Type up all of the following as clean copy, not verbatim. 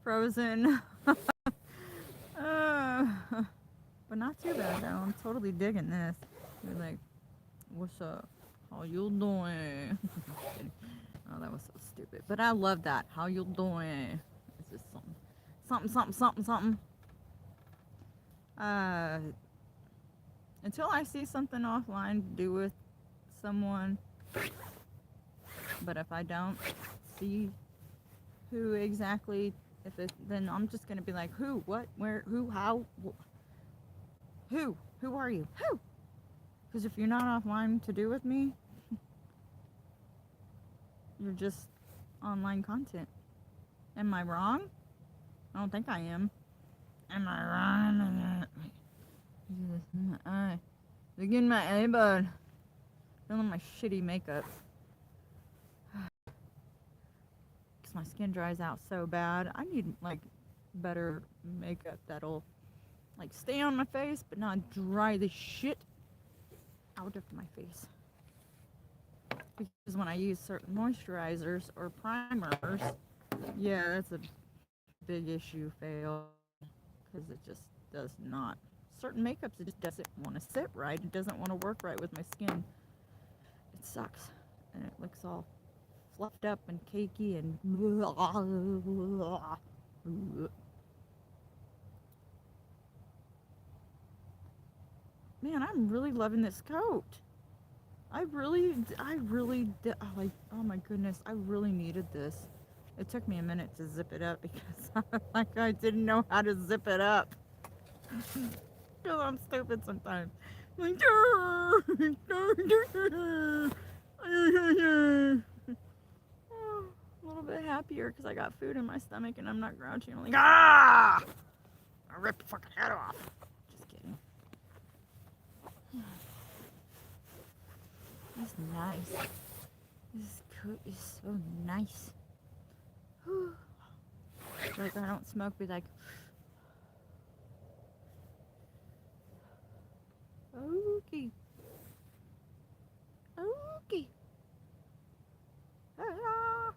frozen. uh, but not too bad though. I'm totally digging this. You're like, what's up? How you doing? Oh, that was so stupid. But I love that. How you doing? It's just something. Uh, until I see something offline to do with someone, but if I don't see who exactly, if it, then I'm just gonna be like, who, what, where, who, how, who are you, who? Because if you're not offline to do with me, you're just online content. Am I wrong? I don't think I am. Am I wrong? Look in my eye, bud. Feeling my shitty makeup. Because my skin dries out so bad. I need, like, better makeup that'll, like, stay on my face, but not dry the shit out of my face. Because when I use certain moisturizers or primers, yeah, that's a big issue fail. Because it just does not. Certain makeups, it just doesn't want to sit right. It doesn't want to work right with my skin. It sucks. And it looks all fluffed up and cakey and man, I'm really loving this coat. I really did. Like, oh my goodness, I really needed this. It took me a minute to zip it up because like I didn't know how to zip it up. Because I'm stupid sometimes. Like, a little bit happier because I got food in my stomach and I'm not grouchy. I'm like, ah! I'll rip your fucking head off. Just kidding. It's nice. This coat is so nice. Like, I don't smoke, be like, okay. Okay. Ah.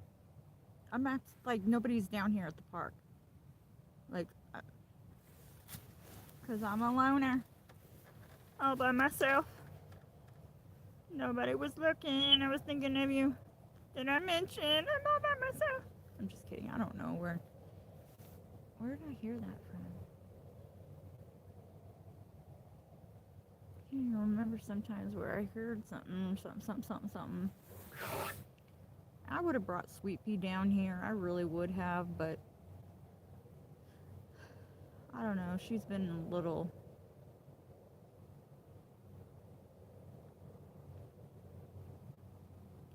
I'm at, like, nobody's down here at the park. Like, because I'm a loner. All by myself. Nobody was looking. I was thinking of you. Did I mention I'm all by myself? I'm just kidding. I don't know where. Where did I hear that from? I can't even remember sometimes where I heard something. I would have brought Sweet Pea down here. I really would have, but I don't know. She's been a little.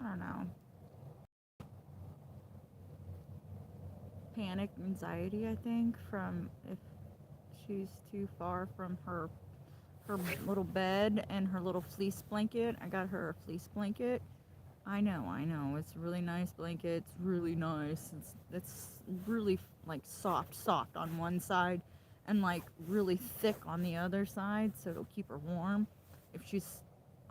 I don't know. Panic, anxiety, I think, from if she's too far from her little bed and her little fleece blanket. I got her a fleece blanket. I know. It's a really nice blanket. It's really nice. It's really like soft on one side and like really thick on the other side, so it'll keep her warm if she's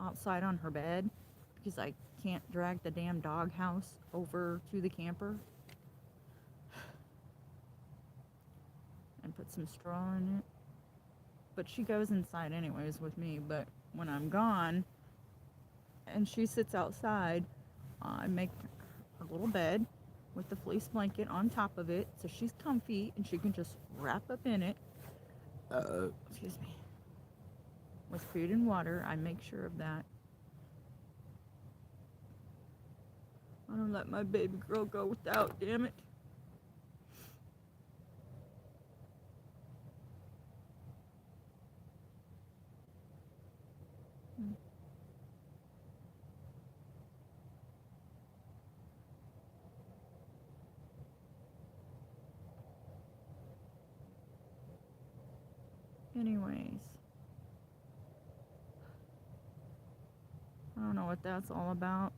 outside on her bed because I can't drag the damn doghouse over to the camper and put some straw in it. But she goes inside anyways with me, but when I'm gone and she sits outside, I make her little bed with the fleece blanket on top of it so she's comfy and she can just wrap up in it. Excuse me. With food and water, I make sure of that. I don't let my baby girl go without, damn it. Anyways, I don't know what that's all about.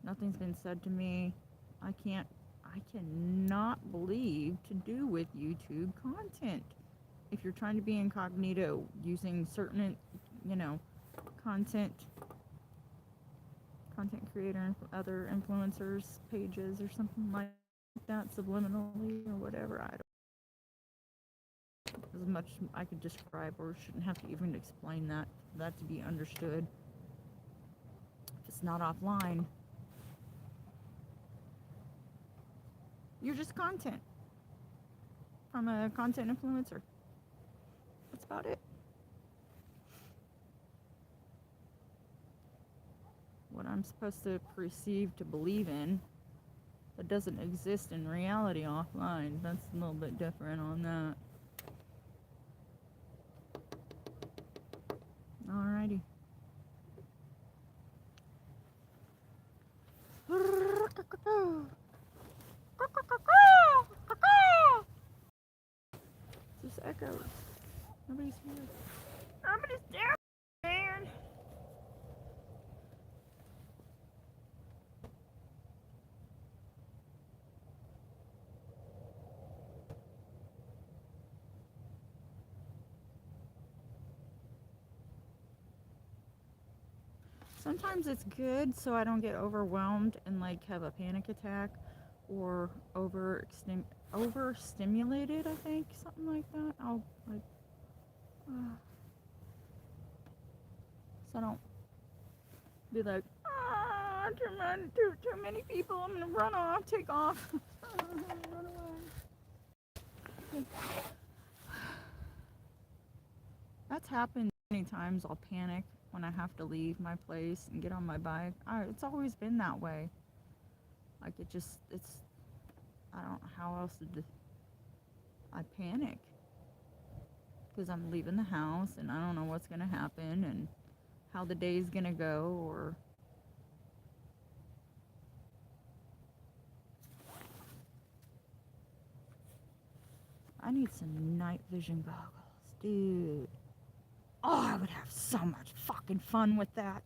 Nothing's been said to me. I cannot believe to do with YouTube content. If you're trying to be incognito using certain, content creator and other influencers pages or something like that subliminally or whatever. I don't. As much I could describe, or shouldn't have to even explain that for that to be understood. If it's not offline, you're just content from a content influencer. That's about it. What I'm supposed to perceive to believe in that doesn't exist in reality offline. That's a little bit different on that. Alrighty. This echoes. Nobody's here. Nobody's there, man. Sometimes it's good so I don't get overwhelmed and like have a panic attack or overstimulated, I think, something like that. I'll like so I don't be like, too many people, I'm gonna run off, take off. Run away. That's happened many times. I'll panic when I have to leave my place and get on my bike. It's always been that way. Like it's, I don't know how else I panic. Because I'm leaving the house and I don't know what's going to happen and how the day's going to go or... I need some night vision goggles, dude. Oh, I would have so much fucking fun with that.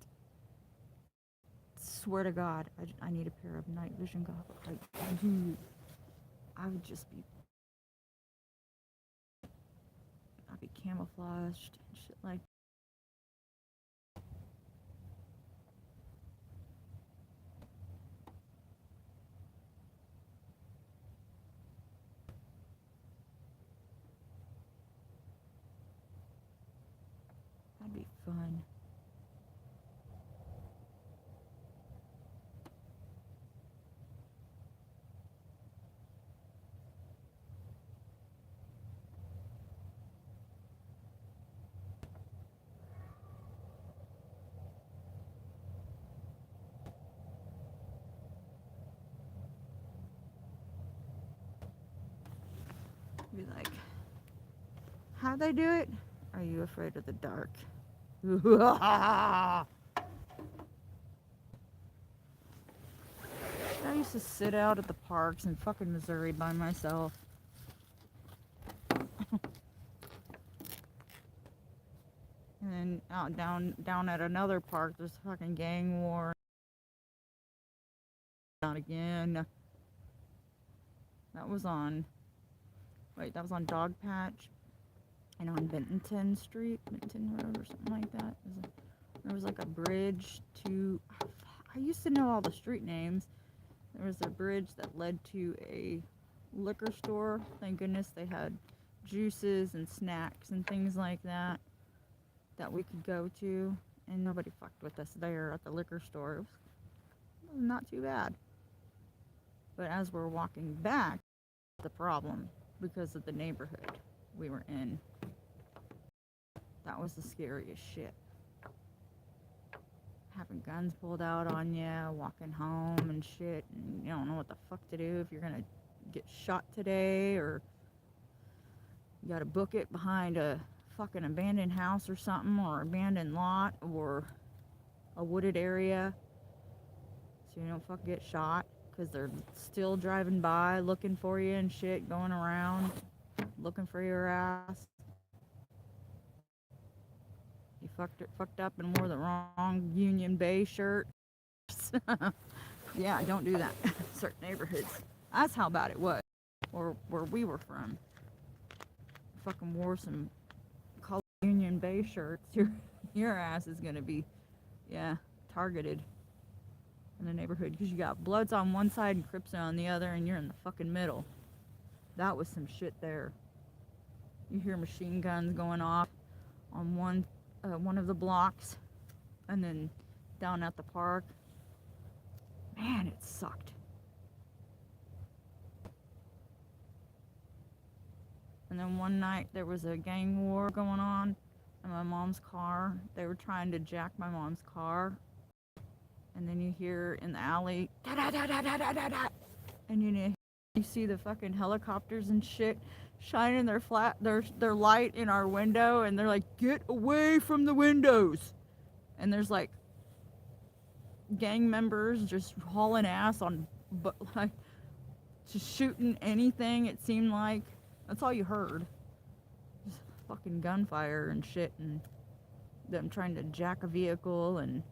Swear to God, I need a pair of night vision goggles. Like, dude, I would just be... I'd be camouflaged and shit like... That'd be fun. Be like, how'd they do it? Are you afraid of the dark? I used to sit out at the parks in fucking Missouri by myself. And out down at another park, there's fucking gang war. Not again. That was on Dog Patch and on Benton Road or something like that. There was like a bridge to... I used to know all the street names. There was a bridge that led to a liquor store. Thank goodness they had juices and snacks and things like that we could go to. And nobody fucked with us there at the liquor store. It was not too bad. But as we're walking back, the problem because of the neighborhood we were in. That was the scariest shit. Having guns pulled out on you, walking home and shit, and you don't know what the fuck to do if you're gonna get shot today, or you gotta book it behind a fucking abandoned house or something, or abandoned lot, or a wooded area, so you don't fucking get shot, because they're still driving by, looking for you and shit, going around, looking for your ass. You fucked up and wore the wrong Union Bay shirt. Yeah, don't do that. Certain neighborhoods. That's how bad it was. Or where we were from. Fucking wore some colored Union Bay shirts. Your ass is gonna be, yeah, targeted. in the neighborhood because you got Bloods on one side and Crips on the other, and you're in the fucking middle. That was some shit there. You hear machine guns going off on one of the blocks, and then down at the park. Man, it sucked. And then one night there was a gang war going on in my mom's car. They were trying to jack my mom's car. And then you hear in the alley, da da da da da da da da. And you see the fucking helicopters and shit shining their light in our window, and they're like, get away from the windows. And there's like gang members just hauling ass on, but like just shooting anything, it seemed like. That's all you heard. Just fucking gunfire and shit, and them trying to jack a vehicle, and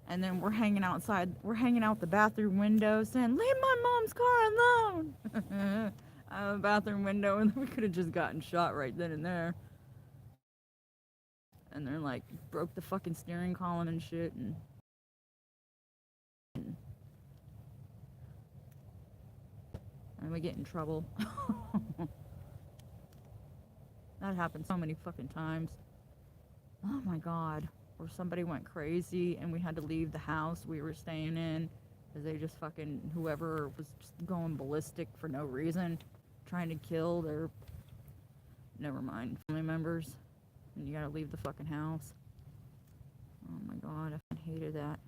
then we're hanging outside. We're hanging out the bathroom window saying, leave my mom's car alone. Out of the bathroom window, and we could have just gotten shot right then and there. And they're like, broke the fucking steering column and shit, and we get in trouble. That happened so many fucking times. Oh my god. Or somebody went crazy and we had to leave the house we were staying in because they just fucking, whoever was just going ballistic for no reason, trying to kill their, never mind, family members. And you gotta leave the fucking house. Oh my god, I hated that.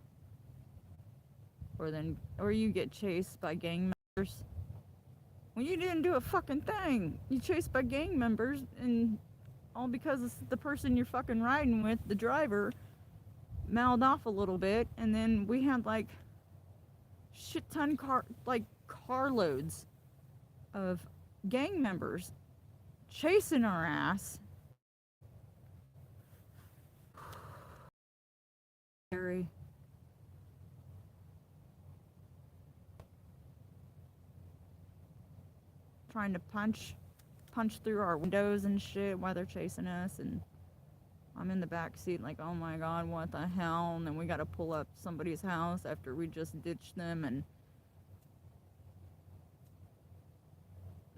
Or you get chased by gang members. Well, you didn't do a fucking thing. You chased by gang members, and all because the person you're fucking riding with, the driver, mouthed off a little bit, and then we had like shit ton carloads of gang members chasing our ass. Scary. Trying to punch through our windows and shit while they're chasing us, and I'm in the back seat like, oh my god, what the hell? And then we gotta pull up somebody's house after we just ditched them, and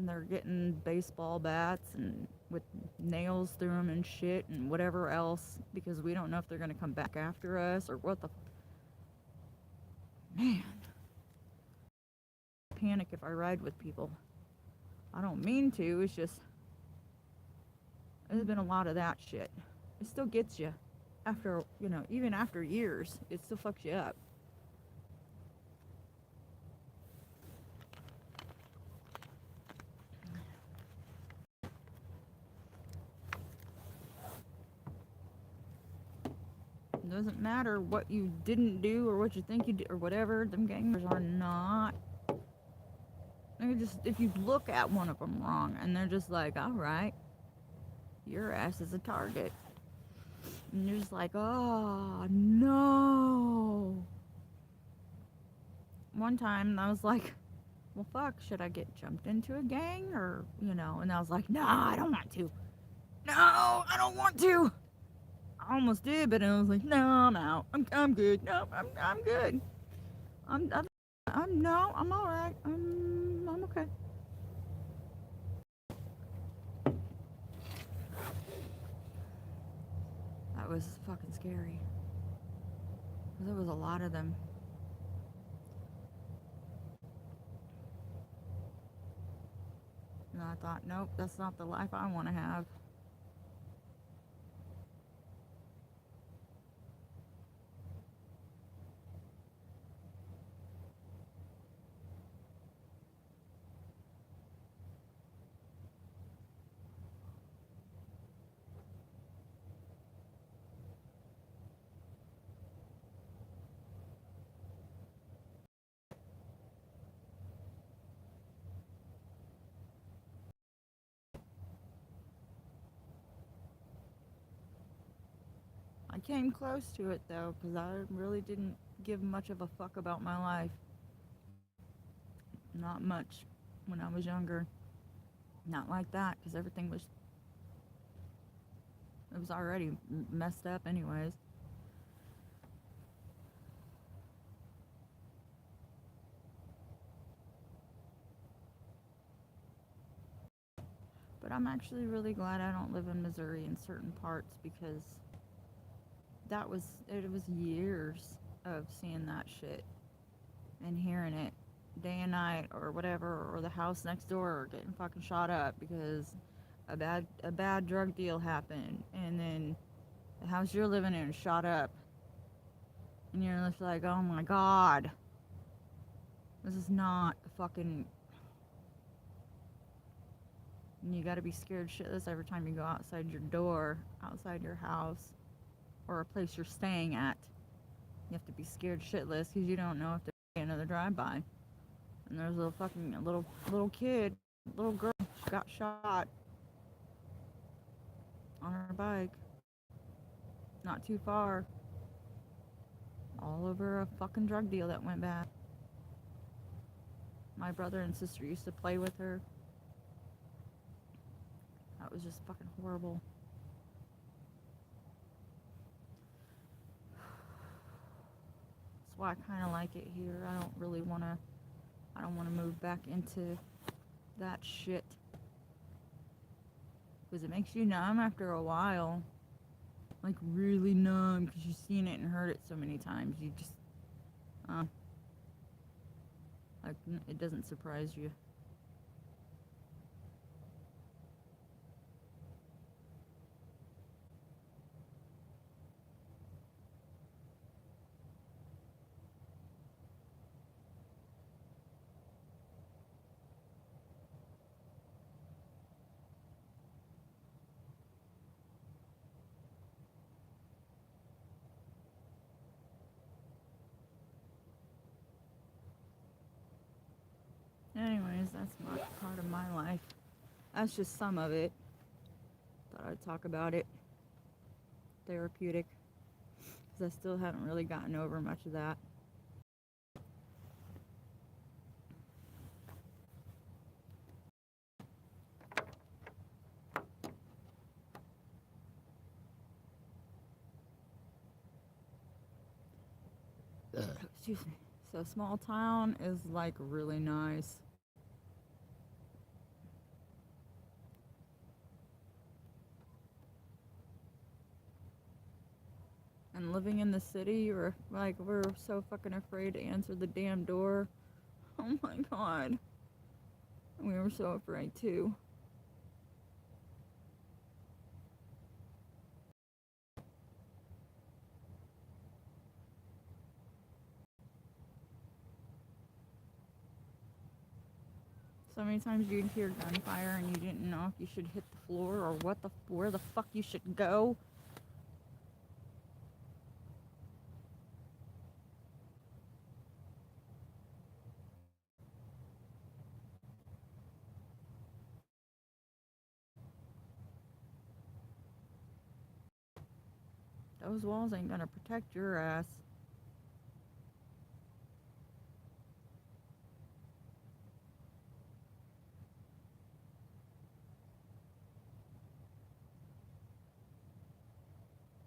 they're getting baseball bats and with nails through them and shit and whatever else, because we don't know if they're gonna come back after us or what the man. Panic if I ride with people. I don't mean to, it's just there's been a lot of that shit. It still gets you after, even after years, it still fucks you up. It doesn't matter what you didn't do or what you think you did or whatever, them gangsters are not. If you look at one of them wrong and they're just like, alright, your ass is a target. And you're just like, oh, no. One time I was like, well, fuck, should I get jumped into a gang or, and I was like, no, I don't want to. No, I don't want to. I almost did, but I was like, no, I'm out. I'm good. No, I'm good. I'm all right. I'm okay. That was fucking scary. There was a lot of them. And I thought, nope, that's not the life I want to have. I came close to it though, because I really didn't give much of a fuck about my life. Not much when I was younger. Not like that, because everything was, it was already messed up anyways. But I'm actually really glad I don't live in Missouri in certain parts because it was years of seeing that shit and hearing it day and night or whatever, or the house next door getting fucking shot up because a bad drug deal happened, and then the house you're living in shot up, and you're just like, oh my god, this is not fucking. And you gotta be scared shitless every time you go outside your door, outside your house, or a place you're staying at. You have to be scared shitless because you don't know if there's another drive-by. And there's a little kid, little girl, she got shot on her bike, not too far, all over a fucking drug deal that went bad. My brother and sister used to play with her. That was just fucking horrible. That's why I kind of like it here. I don't want to move back into that shit. Because it makes you numb after a while. Like, really numb, because you've seen it and heard it so many times. You just, like, it doesn't surprise you. Anyways, that's not part of my life. That's just some of it. Thought I'd talk about it. Therapeutic. Because I still haven't really gotten over much of that. Excuse me. So small town is like really nice. And living in the city, we're so fucking afraid to answer the damn door. Oh my god. We were so afraid too. So many times you'd hear gunfire and you didn't know if you should hit the floor or where the fuck you should go. Those walls ain't gonna protect your ass.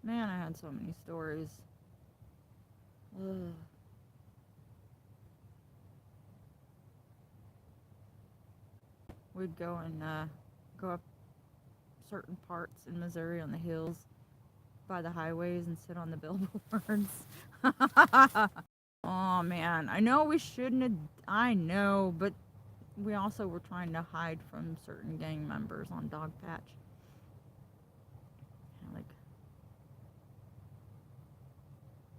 Man, I had so many stories. Ugh. We'd go and go up certain parts in Missouri on the hills by the highways and sit on the billboards. Oh man, I know we shouldn't have, I know, but we also were trying to hide from certain gang members on Dogpatch. Like,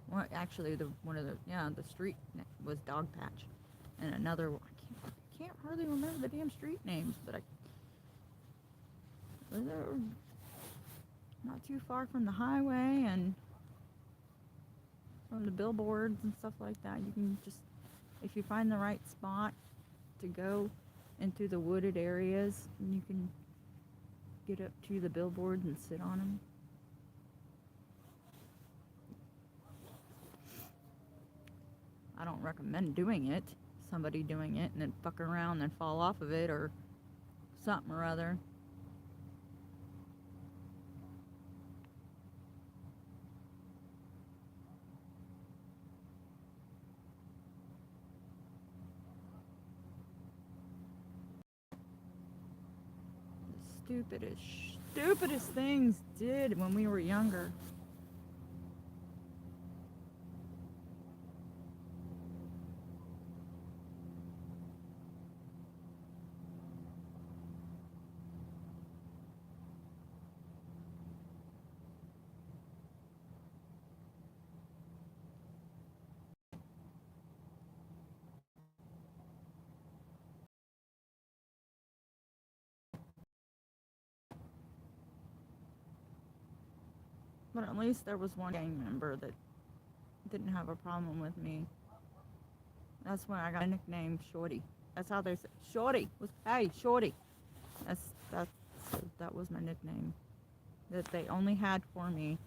well, actually, the street was Dogpatch, and another one, I can't hardly remember the damn street names, but they're not too far from the highway and from the billboards and stuff like that. You can just, if you find the right spot to go into the wooded areas, you can get up to the billboards and sit on them. I don't recommend doing it. Somebody doing it and then fuck around and fall off of it or something or other. stupidest things did when we were younger. But at least there was one gang member that didn't have a problem with me. That's when I got a nickname Shorty. That's how they said Shorty. Hey, Shorty. That's that was my nickname that they only had for me.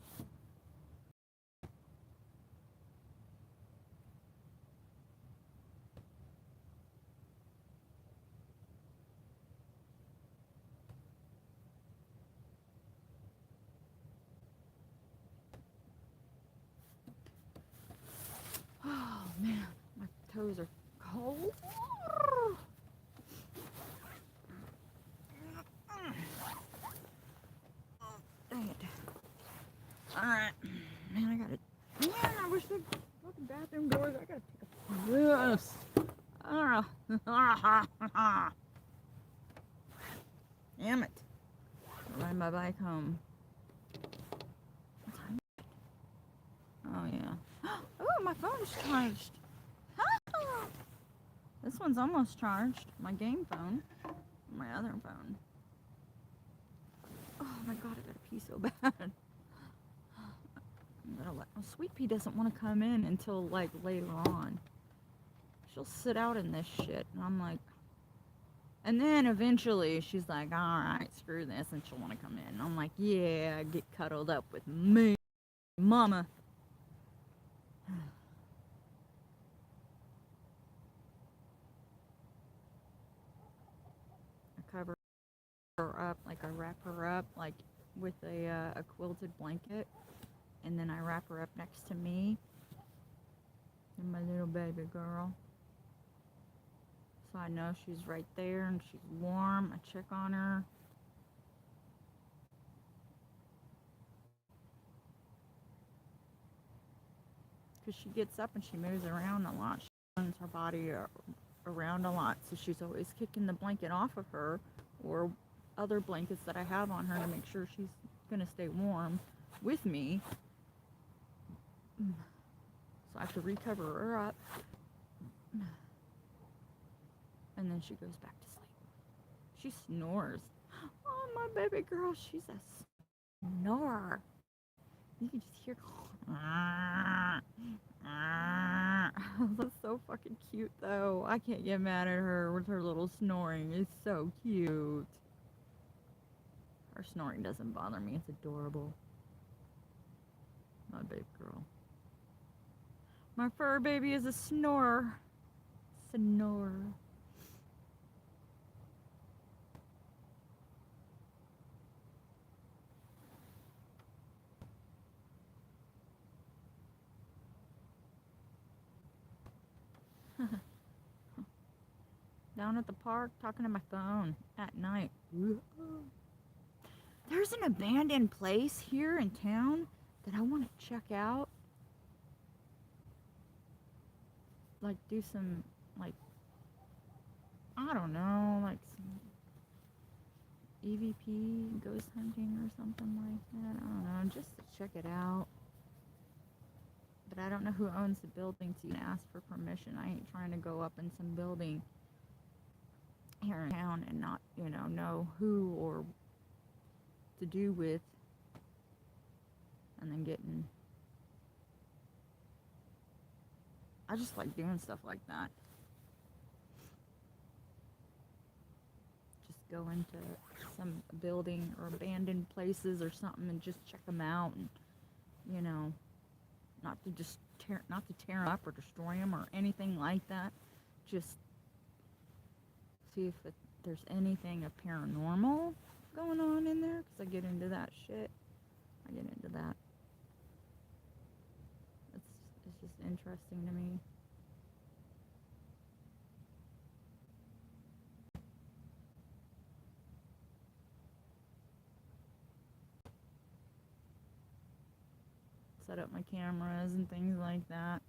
Oh man, my toes are cold. Dang it. Alright. Man, I gotta. Man, I wish the fucking bathroom doors. I gotta take a. Yes. Damn it. Ride my bike home. Oh, yeah. Oh, my phone's charged. This one's almost charged. My game phone. My other phone. Oh my god, I gotta pee so bad. Sweet Pea doesn't want to come in until like later on. She'll sit out in this shit, and I'm like, and then eventually she's like, alright, screw this, and she'll want to come in. And I'm like, yeah, get cuddled up with me, mama. I cover her up, like I wrap her up, like with a quilted blanket, and then I wrap her up next to me and my little baby girl. So I know she's right there and she's warm. I check on her. Because she gets up and she moves around a lot. She turns her body around a lot. So she's always kicking the blanket off of her or other blankets that I have on her to make sure she's going to stay warm with me. So I have to recover her up. And then she goes back to sleep. She snores. Oh, my baby girl, she's a snorer. You can just hear. That's so fucking cute, though. I can't get mad at her with her little snoring. It's so cute. Her snoring doesn't bother me. It's adorable. My baby girl. My fur baby is a snorer. Snorer. Down at the park talking to my phone at night. There's an abandoned place here in town that I want to check out. Like do some, like, I don't know, like some EVP, ghost hunting or something like that. I don't know, just to check it out. But I don't know who owns the building to even ask for permission. I ain't trying to go up in some building here in town and not, know who or to do with, and then getting. I just like doing stuff like that. Just go into some building or abandoned places or something and just check them out, and not to just tear them up or destroy them or anything like that. Just see if there's anything of paranormal going on in there, because I get into that shit. I get into that. It's just interesting to me. set up my cameras and things like that.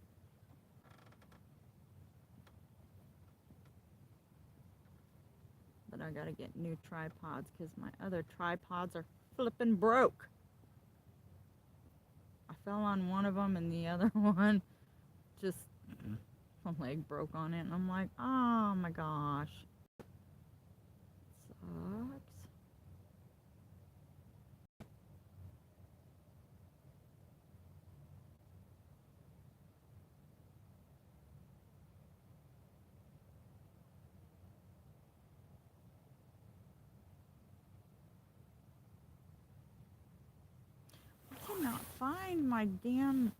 But I gotta get new tripods because my other tripods are flipping broke. I fell on one of them and the other one just my leg broke on it, and I'm like, oh my gosh, sucks. I cannot find my damn.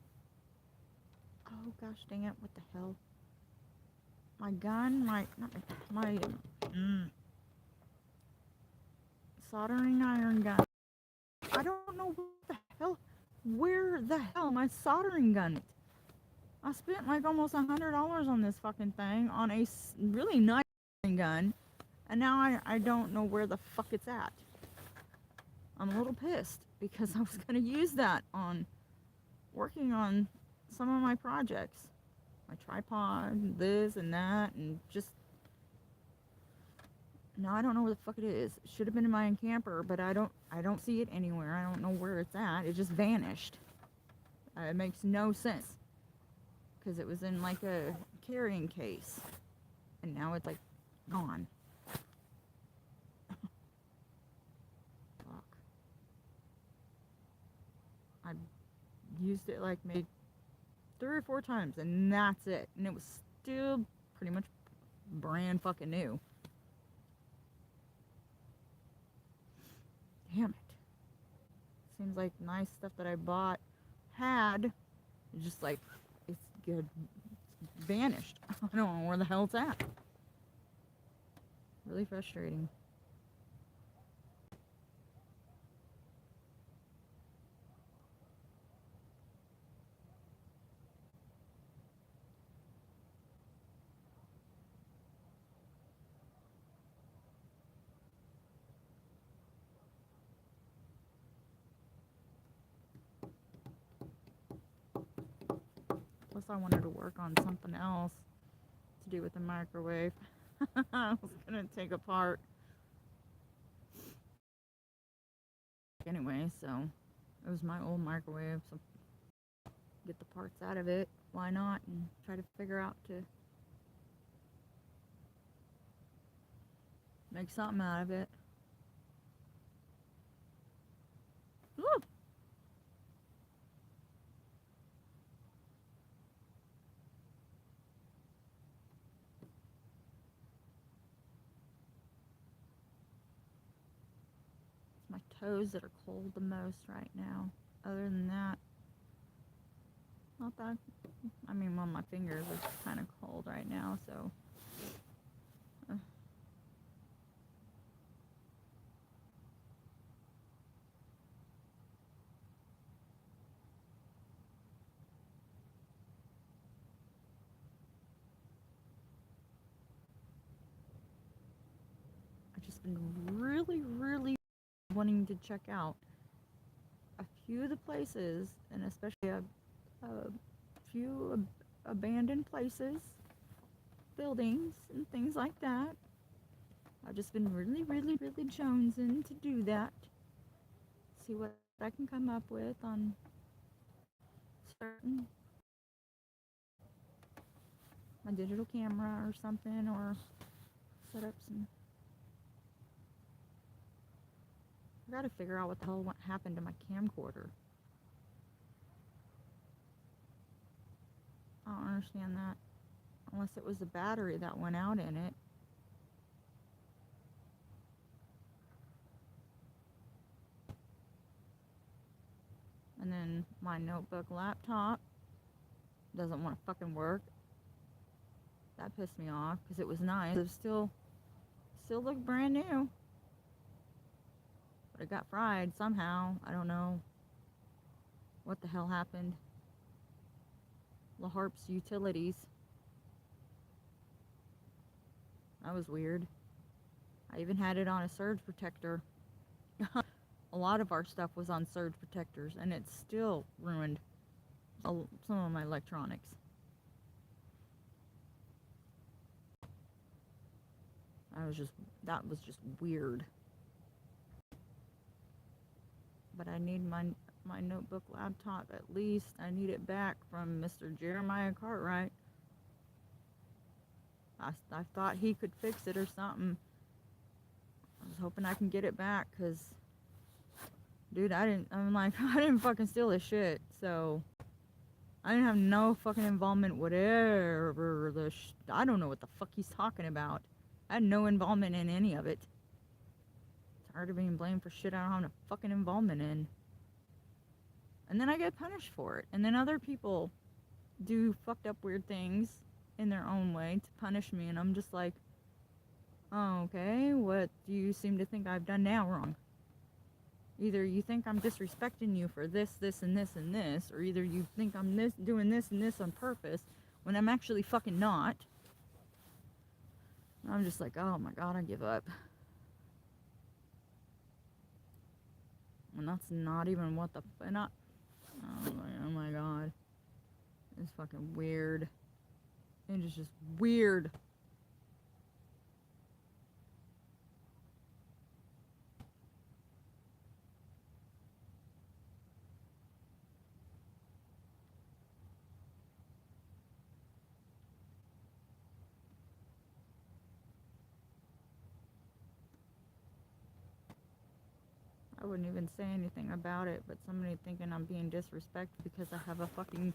Oh gosh, dang it! What the hell? My gun, my soldering iron gun. I don't know what the hell. Where the hell my soldering gun? I spent like almost $100 on this fucking thing on a really nice gun, and now I don't know where the fuck it's at. I'm a little pissed because I was gonna use that on working on some of my projects, my tripod, this and that, and just now I don't know where the fuck it is. It should have been in my camper, but I don't see it anywhere. I don't know where it's at. It just vanished. It makes no sense because it was in like a carrying case, and now it's like gone. Fuck. I used it like maybe 3 or 4 times, and that's it. And it was still pretty much brand fucking new. Damn it. Seems like nice stuff that I bought had just like it's good vanished. I don't know where the hell it's at. Really frustrating. Plus I wanted to work on something else to do with the microwave. I was gonna take apart anyway, so it was my old microwave, so get the parts out of it, why not, and try to figure out to make something out of it. Woo! It's my toes that are cold the most right now. Other than that, not that. I mean, well, my fingers are kind of cold right now, so. I've just been really wanting to check out a few of the places, and especially a few abandoned places, buildings, and things like that. I've just been really jonesing to do that. See what I can come up with on certain my digital camera or something, or set up some. I gotta figure out what the hell happened to my camcorder. I don't understand that. Unless it was the battery that went out in it. And then my notebook laptop doesn't want to fucking work. That pissed me off because it was nice. It still looked brand new. But it got fried somehow. I don't know what the hell happened. LaHarp's Utilities. That was weird. I even had it on a surge protector. A lot of our stuff was on surge protectors, and it's still ruined. some of my electronics. That was just weird. But I need my notebook laptop at least. I need it back from Mr. Jeremiah Cartwright. I thought he could fix it or something. I was hoping I can get it back, cause dude, I didn't fucking steal this shit, so I didn't have no fucking involvement whatever I don't know what the fuck he's talking about. I had no involvement in any of it. It's hard to being blamed for shit I don't have no fucking involvement in. And then I get punished for it. And then other people do fucked up weird things in their own way to punish me, and I'm just like, oh, okay, what do you seem to think I've done now wrong? Either you think I'm disrespecting you for this, this, and this, and this, or either you think I'm doing this and this on purpose, when I'm actually fucking not. I'm just like, oh my god, I give up. And that's not even what the... oh my god. It's fucking weird. It is just weird. I wouldn't even say anything about it, but somebody thinking I'm being disrespected because I have a fucking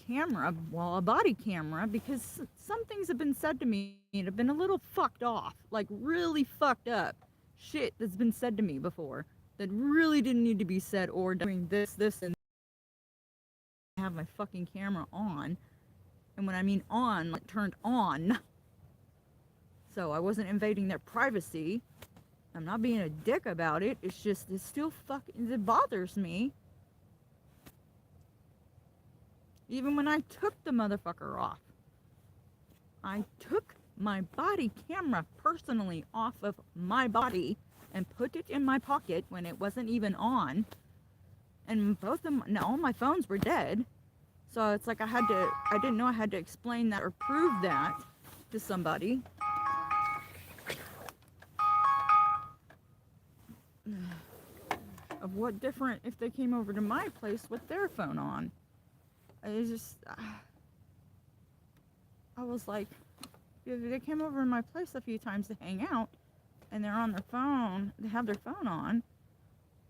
camera, well, a body camera, because some things have been said to me and have been a little fucked off, like really fucked up shit that's been said to me before that really didn't need to be said, or doing this, and I have my fucking camera on, and when I mean on, like turned on, so I wasn't invading their privacy. I'm not being a dick about it. It's just, it bothers me. Even when I took the motherfucker off. I took my body camera personally off of my body and put it in my pocket when it wasn't even on. And all my phones were dead. So it's like I didn't know I had to explain that or prove that to somebody. Of what different if they came over to my place with their phone on. It's just, I was like, if they came over to my place a few times to hang out and they're on their phone, they have their phone on,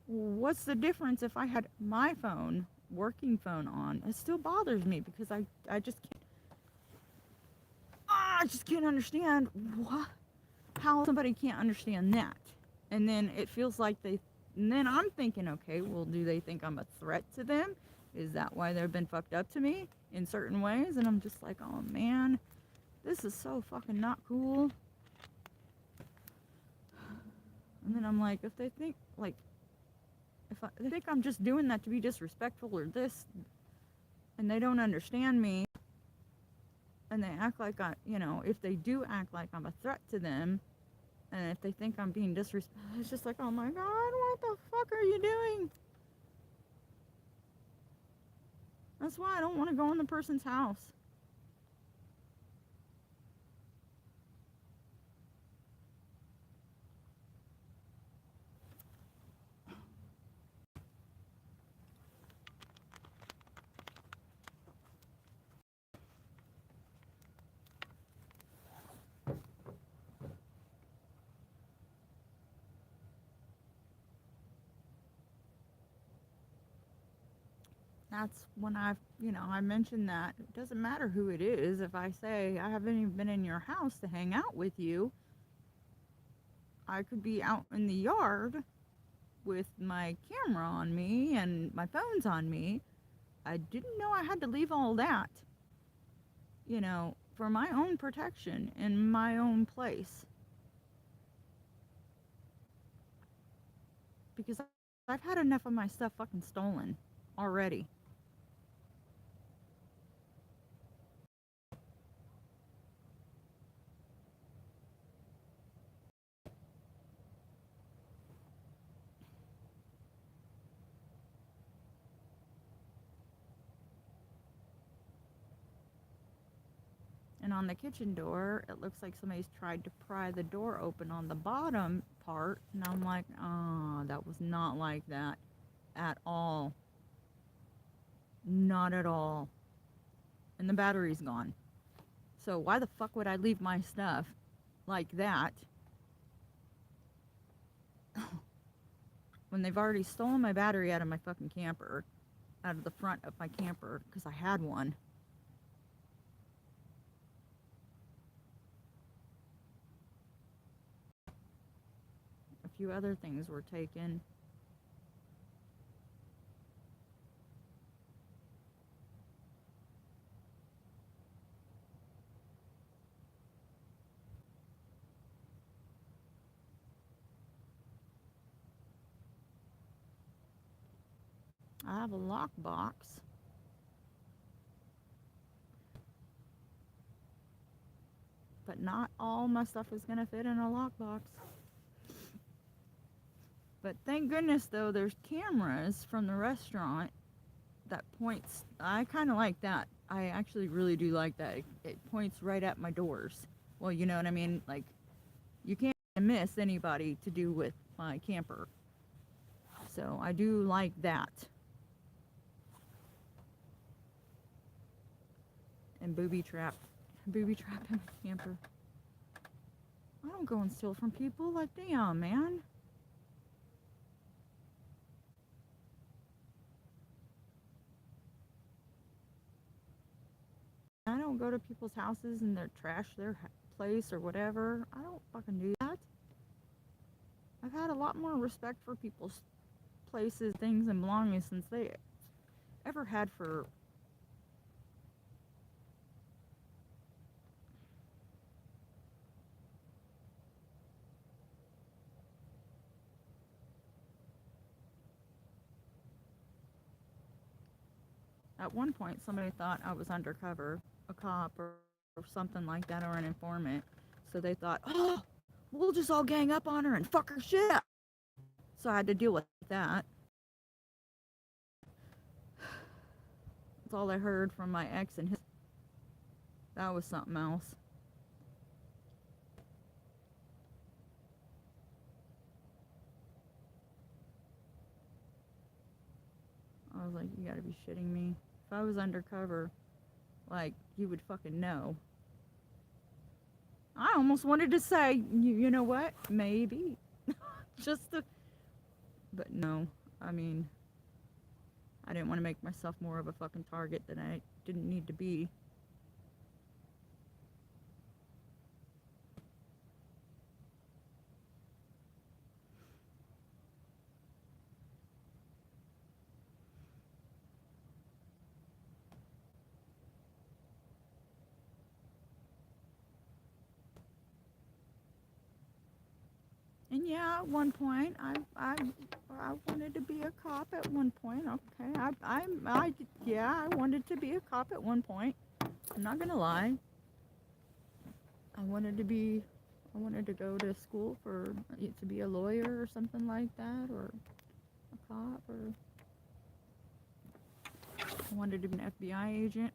what's the difference if I had my phone, working phone on? It still bothers me because I just can't understand how somebody can't understand that. And then it feels like and then I'm thinking, okay, well, do they think I'm a threat to them? Is that why they've been fucked up to me in certain ways? And I'm just like, oh man, this is so fucking not cool. And then I'm like, if they think, like, they think I'm just doing that to be disrespectful or this, and they don't understand me, and they act like if they do act like I'm a threat to them, and if they think I'm being disrespectful, it's just like, oh my god, what the fuck are you doing? That's why I don't want to go in the person's house. That's when I mentioned that it doesn't matter who it is. If I say I haven't even been in your house to hang out with you, I could be out in the yard with my camera on me and my phone's on me. I didn't know I had to leave all that, for my own protection in my own place. Because I've had enough of my stuff fucking stolen already. on the kitchen door, it looks like somebody's tried to pry the door open on the bottom part. And I'm like, oh, that was not like that at all. Not at all. And the battery's gone. So why the fuck would I leave my stuff like that when they've already stolen my battery out of my fucking camper, out of the front of my camper, because I had one. A few other things were taken. I have a lockbox. But not all my stuff is going to fit in a lockbox. But thank goodness, though, there's cameras from the restaurant that points. I kind of like that. I actually really do like that. It points right at my doors. Well, you know what I mean? Like, you can't miss anybody to do with my camper. So I do like that. And booby trap in my camper. I don't go and steal from people. Like, damn, man. I don't go to people's houses and they're trash their place or whatever. I don't fucking do that. I've had a lot more respect for people's places, things, and belongings since they ever had for. At one point, somebody thought I was undercover, a cop or something like that, or an informant. So they thought, oh, we'll just all gang up on her and fuck her shit up. So I had to deal with that. That's all I heard from my ex and his. That was something else. I was like, you gotta be shitting me. If I was undercover, like, you would fucking know. I almost wanted to say, you know what? Maybe. Just to. But no. I mean, I didn't want to make myself more of a fucking target than I didn't need to be. And yeah, at one point, I wanted to be a cop at one point. Okay, I wanted to be a cop at one point. I'm not gonna lie. I wanted to go to school to be a lawyer or something like that, or a cop, or I wanted to be an FBI agent.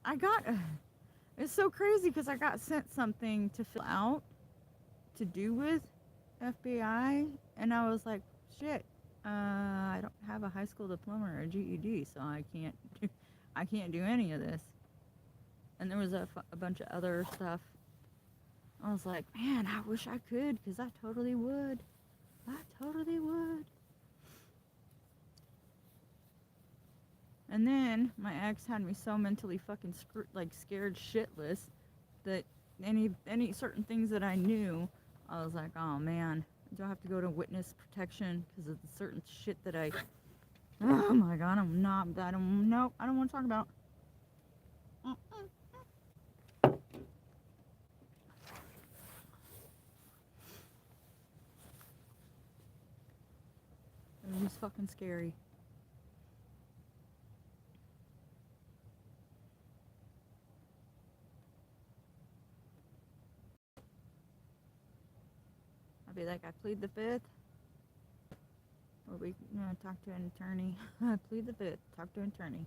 It's so crazy because I got sent something to fill out to do with FBI, and I was like, shit, I don't have a high school diploma or a GED, so I can't do any of this. And there was a bunch of other stuff. I was like, man, I wish I could, because I totally would. And then my ex had me so mentally fucking scared shitless that any certain things that I knew, I was like, oh man, do I have to go to witness protection because of the certain shit that oh my god, I don't want to talk about. It was fucking scary. I'd be like, I plead the fifth. Or we talk to an attorney. I plead the fifth. Talk to an attorney.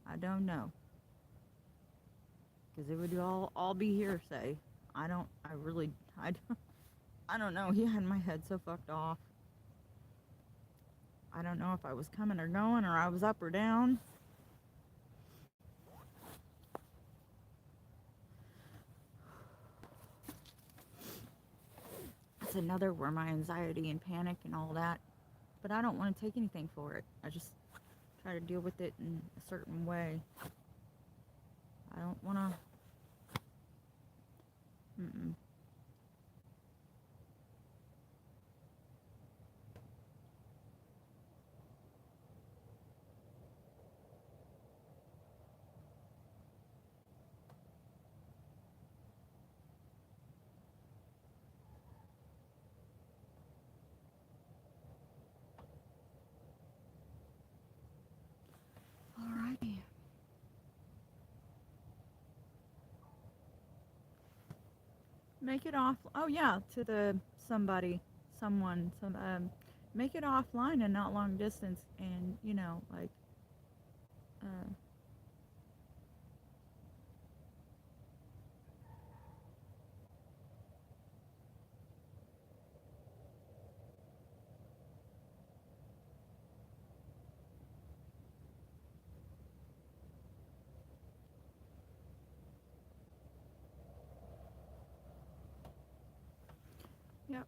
I don't know. because it would all be hearsay. I really, I don't know. He had my head so fucked off. I don't know if I was coming or going, or I was up or down. It's another where my anxiety and panic and all that, but I don't want to take anything for it. I just try to deal with it in a certain way. I don't want to. Alrighty. Make it off. Oh yeah, to the somebody, someone, make it offline and not long distance, and like, uh, yep.